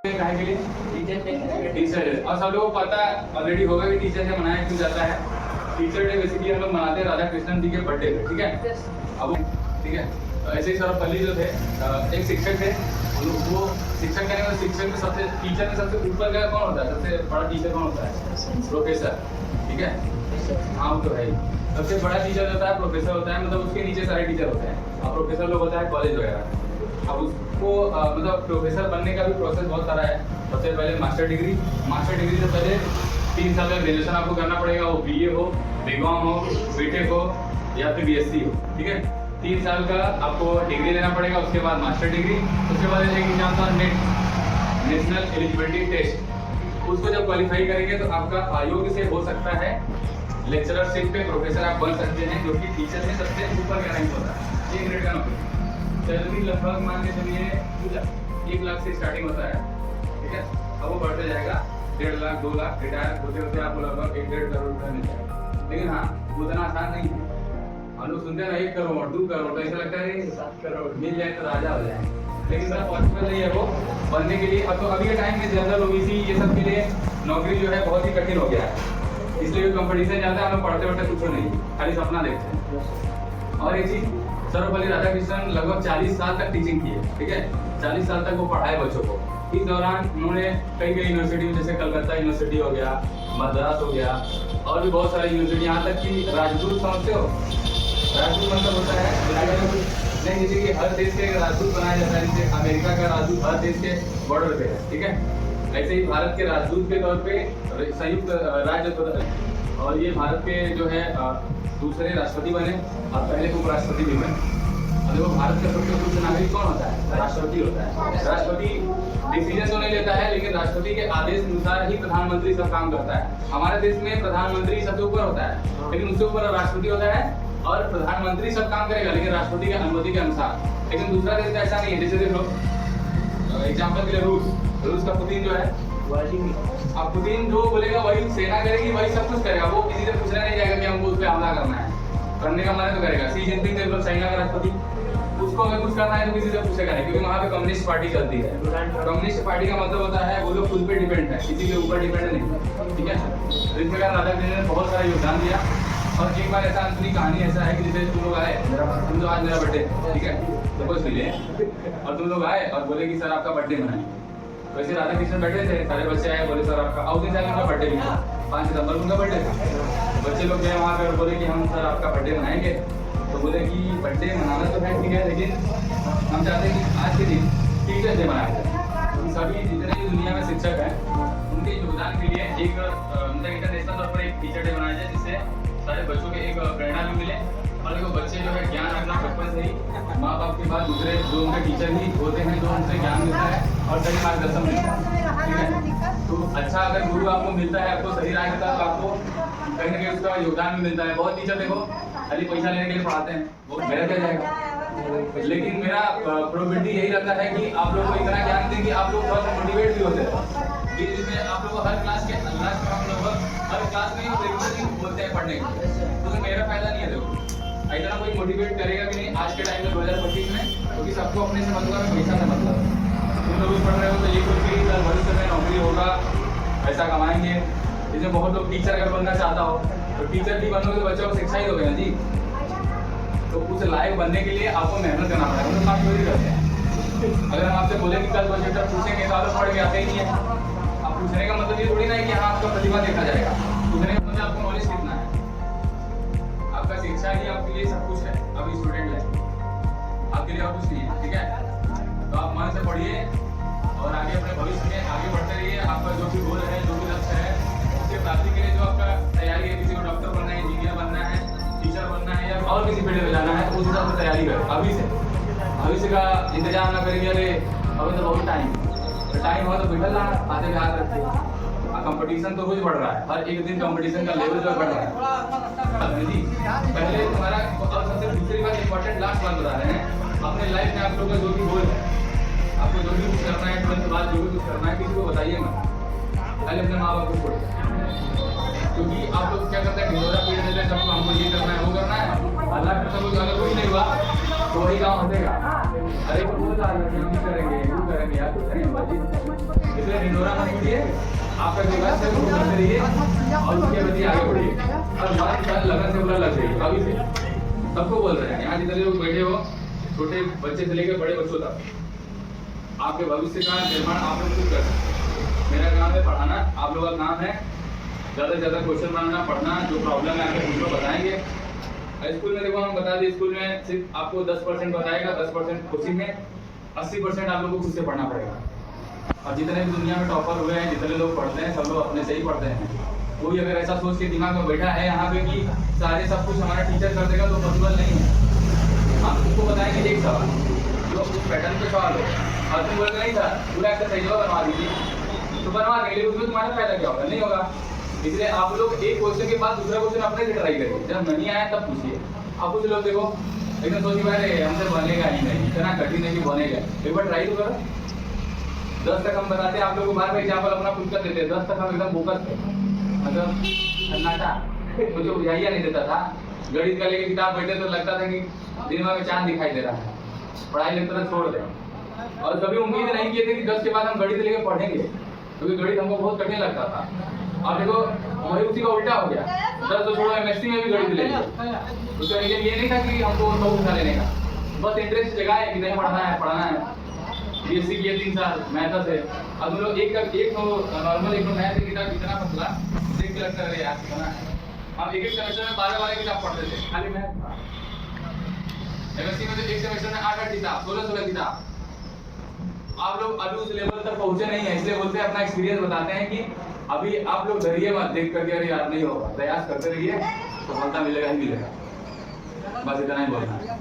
काहे के लिए टीचर डे। और सब लोगों को पता ऑलरेडी होगा कि टीचर डे मनाया क्यों जाता है। टीचर डे बेसिकली हम लोग मनाते हैं राधा कृष्णन जी के बर्थडे पे, ठीक है। अब ठीक है, ऐसे ही सर्वपल्ली जो थे एक शिक्षक थे, वो शिक्षक कहने का शिक्षक में सबसे टीचर में सबसे ऊपर का कौन होता है, सबसे बड़ा टीचर कौन होता है? प्रोफेसर, ठीक है। हाँ तो है, सबसे बड़ा टीचर होता है प्रोफेसर होता है, मतलब उसके नीचे सारे टीचर होते हैं। और प्रोफेसर लोग होता है कॉलेज वगैरह। अब उसको मतलब प्रोफेसर बनने का भी प्रोसेस बहुत सारा है। सबसे पहले मास्टर डिग्री से पहले 3 साल का ग्रेजुएशन आपको करना पड़ेगा, वो बीए हो, बीकॉम हो, बीटेक हो या फिर बीएससी हो, ठीक है। 3 साल का आपको डिग्री लेना पड़ेगा, उसके बाद मास्टर डिग्री, उसके बाद एक एग्जाम था नेट, नेशनल एलिजिबिलिटी टेस्ट। उसको जब क्वालिफाई करेंगे तो आपका आयोग से हो सकता है लेक्चररशिप पे प्रोफेसर आप बन सकते हैं, जो कि टीचर में सबसे ऊपर का रैंक होता है। 1 ग्रेड का नौकरी, सैलरी लगभग मान के चलिए 1 लाख से स्टार्टिंग होता है, ठीक है। अब वो बढ़ते जाएगा 1.5 लाख 2 लाख, रिटायर होते होते आपको लगभग 1-1.5 करोड़ रुपया मिल जाएगा। लेकिन हाँ, उतना आसान नहीं है। हम लोग सुनते हैं 1 करोड़ 2 करोड़, तो ऐसा लगता है 7 करोड़ मिल जाए तो राजा हो जाए, लेकिन सर पॉसिबल नहीं है वो बनने के लिए। अब तो अभी के टाइम में जनरल ओबीसी ये सब के लिए नौकरी जो है बहुत ही कठिन हो गया है, इसलिए कंपटीशन ज़्यादा है। हम लोग पढ़ते पढ़ते कुछ नहीं, खाली सपना देखते हैं। और एक चीज़, सर्वपल्ली राधाकृष्णन लगभग 40 साल तक टीचिंग की है, ठीक है। 40 साल तक वो पढ़ाए बच्चों को। इस दौरान उन्होंने कई यूनिवर्सिटी में, जैसे कलकत्ता यूनिवर्सिटी हो गया, मद्रास हो गया, और भी बहुत सारी यूनिवर्सिटी, यहाँ तक कि राजदूत समझते हो? राजदूत मतलब होता है नहीं, जैसे कि हर देश के राजदूत बनाया जाता है, जैसे अमेरिका का राजदूत हर देश के बॉर्डर पे है, ठीक है। ऐसे ही भारत के राजदूत के तौर पे संयुक्त राज्य, और ये भारत के जो है दूसरे राष्ट्रपति बने, और पहले उपराष्ट्रपति भी बने। और देखो भारत का सबसे उच्च नागरिक कौन होता है? राष्ट्रपति होता है। राष्ट्रपति डिसीजन तो नहीं लेता है, लेकिन राष्ट्रपति के आदेश अनुसार ही प्रधानमंत्री सब काम करता है। हमारे देश में प्रधानमंत्री सबसे ऊपर होता है, लेकिन उससे ऊपर राष्ट्रपति होता है, और प्रधानमंत्री सब काम करेगा लेकिन राष्ट्रपति की अनुमति के अनुसार। लेकिन दूसरा देश ऐसा नहीं है। जैसे देख लो एग्जाम्पल के लिए रूस का पुतिन जो है, अब पुतिन जो बोलेगा वही सेना करेगी, वही सब कुछ करेगा। वो किसी से पूछने नहीं जाएगा कि हमको उस पर हमला करना है, करने का मन तो करेगा। सी जिनपिंग देख लो, चाइना का राष्ट्रपति, उसको अगर कुछ करना है तो किसी से पूछेगा नहीं, क्योंकि वहाँ पे कम्युनिस्ट पार्टी चलती है। कम्युनिस्ट पार्टी का मतलब होता है वो लोग खुद पे डिपेंड है, किसी के ऊपर डिपेंड नहीं, ठीक है। तो इस प्रकार राधाकृष्णन ने बहुत सारा योगदान दिया। और एक बार ऐसा अंतरी कहानी ऐसा है कि जैसे तुम लोग आए, तुम लोग आज मेरा बर्थडे, ठीक है, तो कुछ मिले और तुम लोग आए और बोले कि सर आपका बर्थडे मनाएं। वैसे राधाकृष्णन बैठे थे, सारे बच्चे आए, बोले सर आपका, और दिन उनका बर्थडे भी था, 5 सितंबर उनका बर्थडे था। बच्चे लोग गए वहाँ पे और बोले कि हम सर आपका बर्थडे मनाएंगे। तो बोले कि बर्थडे मनाना तो है, ठीक है, लेकिन हम चाहते हैं कि आज के दिन टीचर डे मनाया जाए। सभी जितने भी दुनिया में शिक्षक हैं उनके योगदान के लिए एक मतलब इंटरनेशनल तौर पर एक टीचर डे मनाया जाए, जिससे सारे बच्चों के एक प्रेरणा भी मिले। और देखो बच्चे जो है ज्ञान रखना बचपन से ही माँ बाप के बाद दूसरे जो उनके टीचर ही होते हैं, जो उनसे ज्ञान मिलता है और सही मार्गदर्शन मिलता है, ठीक है। तो अच्छा अगर गुरु आपको मिलता है, आपको सही राह देता है, तो आपको कहीं ना कहीं उसका योगदान भी मिलता है। बहुत टीचर देखो खाली पैसा लेने के लिए पढ़ाते हैं, वो मेरा क्या जाएगा। लेकिन मेरा प्रोबेबिलिटी यही रहता है कि आप लोग को इतना ज्ञान दें कि आप लोग बहुत मोटिवेट भी होते हैं। जिसमें आप लोग को हर क्लास के लास्ट में हम लोग हर क्लास में रेगुलरली बोलते हैं पढ़ने के लिए, तो मेरा फायदा नहीं है। देखो इतना कोई मोटिवेट करेगा भी नहीं आज के टाइम में 2025 में, क्योंकि सबको अपने से मतलब है, पैसा से मतलब है। तुम लोग पढ़ रहे हो तो ये कुछ भी सर भविष्य में नौकरी होगा, पैसा कमाएंगे। इसमें बहुत लोग टीचर अगर बनना चाहता हो तो टीचर भी बनोगे तो बच्चों को शिक्षा ही दोगे ना जी। तो उस लायक बनने के लिए आपको मेहनत करना पड़ेगा, हम लोग काम चोरी करते हैं। अगर हम आपसे बोले कि कल प्रोजेक्टर पूछेंगे तो आप पढ़ के आते ही नहीं है। आप पूछने का मतलब ये थोड़ी ना है कि हाँ आपका प्रतिभा देखा जाएगा, पूछने का मतलब आपको नॉलेज कितना है। आपका शिक्षा ही आपके लिए सब कुछ है। अभी स्टूडेंट है आपके लिए और कुछ नहीं है, ठीक है। तो आप मन से पढ़िए और आगे अपने भविष्य में आगे बढ़ते रहिए। आपका जो भी गोल है, जो भी लक्ष्य है, उसके प्राप्ति के लिए जो आपका तैयारी है, किसी को डॉक्टर बनना है, इंजीनियर बनना है, टीचर बनना है, या और किसी फील्ड में जाना है, तो उस हिसाब से तैयारी करें अभी से। भविष्य का इंतजार ना करेंगे अरे अभी तो बहुत टाइम हो तो बैठल रहा, आधे में हाथ रखिए। कंपटीशन तो रोज बढ़ रहा है, हर एक दिन कंपटीशन का लेवल जो बढ़ रहा है जी। पहले तुम्हारा, और सबसे दूसरी बात इंपॉर्टेंट लास्ट बात बता रहे हैं, अपने लाइफ में आप लोगों का जो भी गोल है, आपको जो भी कुछ करना है, 12th के बाद जो भी कुछ करना है, किसी को बताइए मत, पहले अपने माँ बाप को छोड़ो। क्योंकि आप लोग क्या करते हैं, ढिंडोरा पीट देते हैं सबको, हमको ये करना है वो करना है, अल्लाह का सब अगर कुछ नहीं हुआ तो वही काम हटेगा। अरे वो करेंगे, वो करेंगे, यार कुछ करेंगे। इसलिए निडोरा मत छूटिए, आपका जो लक्ष्य है वो करते रहिए और उसके प्रति आगे बढ़िए और मन लगन से पूरा लग जाइए। अभी से सबको बोल रहे हैं, यहाँ जितने लोग बैठे हो, छोटे बच्चे से लेकर बड़े बच्चों तक, आपके भविष्य का निर्माण आप लोग खुद कर सकते हैं। मेरा काम है पढ़ाना, आप लोगों का काम है ज़्यादा से ज़्यादा क्वेश्चन बनाना, पढ़ना, जो प्रॉब्लम है आपको उनको बताएंगे। स्कूल में देखो हम बता दें, स्कूल में सिर्फ आपको 10% बताएगा, 10% कोचिंग में, 80% आप लोगों को खुद से पढ़ना पड़ेगा। और जितने भी दुनिया में टॉपर हुए हैं, जितने लोग पढ़ते हैं, सब लोग अपने से ही पढ़ते हैं। कोई अगर ऐसा सोच के दिमाग में बैठा है यहाँ पे कि सारे सब कुछ हमारा टीचर कर देगा, तो पॉसिबल नहीं है। हम तुमको बताएंगे एक सवाल जो उस पैटर्न पे सवाल हो, और तुम बोलते नहीं था पूरा एक्सरसाइज बनवा दीजिए, तो बनवा देंगे, उसमें तुम्हारा फायदा क्या होगा? नहीं होगा। इसलिए आप लोग एक क्वेश्चन के बाद दूसरा क्वेश्चन अपने से ट्राई करिए, जब नहीं आया तब पूछिए। आप कुछ लोग देखो एकदम सोचिए भाई हमसे बनेगा ही नहीं, इतना कठिन है कि बनेगा, एक बार ट्राई तो करो। 10 तक हम बताते हैं, आप लोग को बार बार एग्जाम्पल अपना खुद कर देते हैं, 10 तक हम एकदम फोकस थे, मतलब सन्नाटा, मुझे बुझाइया नहीं देता था। गणित का लेके किताब बैठे तो लगता था कि दिन में चांद दिखाई दे रहा है, पढ़ाई लगता था छोड़ दें। और कभी उम्मीद नहीं किए थे कि 10 के बाद हम गणित लेके पढ़ेंगे, क्योंकि गणित हमको बहुत कठिन लगता था। अब देखो वही उसी का उल्टा हो गया, 10 तो छोड़ो, एमएससी में भी गणित ले लिया। उसका रीजन ये नहीं था कि हमको सब उठा लेने का, बस इंटरेस्ट जगह है कि नहीं पढ़ना है। बीएससी किए 3 साल मैथ्स है, अब हम लोग एक नॉर्मल एक मैथ की किताब इतना पतला देख के लगता है यार कितना है। हम एक सेमेस्टर में 12 किताब पढ़ते थे, खाली मैथ था। एमएससी में तो एक सेमेस्टर में 8 किताब, 16 किताब। आप लोग अभी उस लेवल तक पहुंचे नहीं है, इसलिए बोलते हैं अपना एक्सपीरियंस बताते हैं कि अभी आप लोग डरिए मत देख करके, अरे यार नहीं होगा, प्रयास करते रहिए, सफलता मिलेगा ही मिलेगा। बस इतना ही बोलना है।